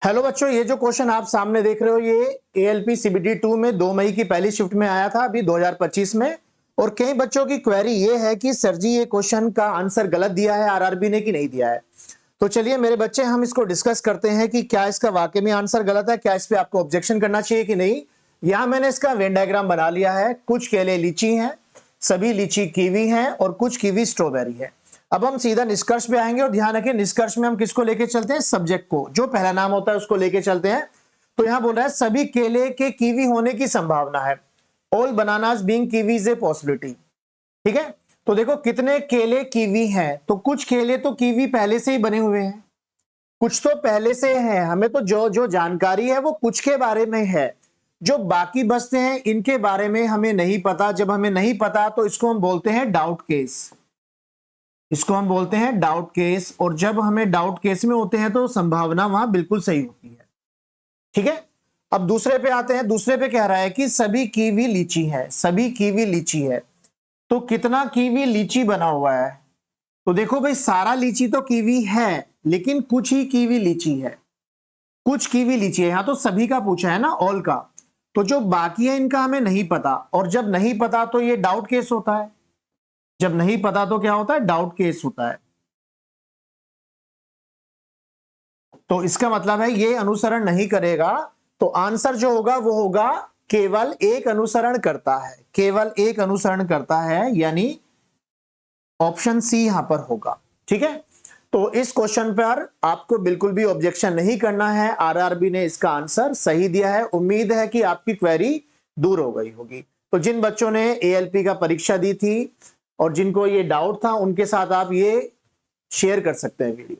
Hello बच्चों, ये जो क्वेश्चन आप सामने देख रहे हो ये ALP CBT 2 में 2 मई की पहली शिफ्ट में आया था अभी 2025 में। और कई बच्चों की क्वेरी ये है कि सर जी ये क्वेश्चन का आंसर गलत दिया है RRB ने कि नहीं दिया है। तो चलिए मेरे बच्चे हम इसको डिस्कस करते हैं कि क्या इसका वाकई में आंसर गलत है, क्या इस पे आपको ऑब्जेक्शन करना चाहिए कि नहीं। यहां मैंने इसका वेन डायग्राम बना लिया है। कुछ केले लीची हैं, सभी लीची कीवी हैं और कुछ कीवी स्ट्रॉबेरी है। अब हम सीधा निष्कर्ष पे आएंगे और ध्यान रखें निष्कर्ष में हम किसको लेके चलते हैं, सब्जेक्ट को, जो पहला नाम होता है उसको लेके चलते हैं। तो यहां बोल रहा है सभी केले के कीवी होने की संभावना है। All bananas being Kiwis a possibility. ठीक है, तो देखो कितने केले कीवी हैं, तो कुछ केले तो कीवी पहले से ही बने हुए हैं, कुछ तो पहले से हैं। हमें तो जो जो जानकारी है वो कुछ के बारे में है, जो बाकी बचते हैं इनके बारे में हमें नहीं पता। जब हमें नहीं पता तो इसको हम बोलते हैं डाउट केस, इसको हम बोलते हैं डाउट केस। और जब हमें डाउट केस में होते हैं तो संभावना वहां बिल्कुल सही होती है। ठीक है, अब दूसरे पे आते हैं। दूसरे पे कह रहा है कि सभी कीवी लीची है, सभी कीवी लीची है। तो कितना कीवी लीची बना हुआ है, तो देखो भाई सारा लीची तो कीवी है लेकिन कुछ ही कीवी लीची है, कुछ कीवी लीची है। यहां तो सभी का पूछा है ना, ऑल का। तो जो बाकी है इनका हमें नहीं पता, और जब नहीं पता तो ये डाउट केस होता है। जब नहीं पता तो क्या होता है, डाउट केस होता है। तो इसका मतलब है ये अनुसरण नहीं करेगा, तो आंसर जो होगा वो होगा केवल एक अनुसरण करता है, केवल एक अनुसरण करता है, यानी ऑप्शन सी यहां पर होगा। ठीक है, तो इस क्वेश्चन पर आपको बिल्कुल भी ऑब्जेक्शन नहीं करना है। RRB ने इसका आंसर सही दिया है। उम्मीद है कि आपकी क्वेरी दूर हो गई होगी। तो जिन बच्चों ने ALP का परीक्षा दी थी और जिनको ये डाउट था उनके साथ आप ये शेयर कर सकते हैं वीडियो।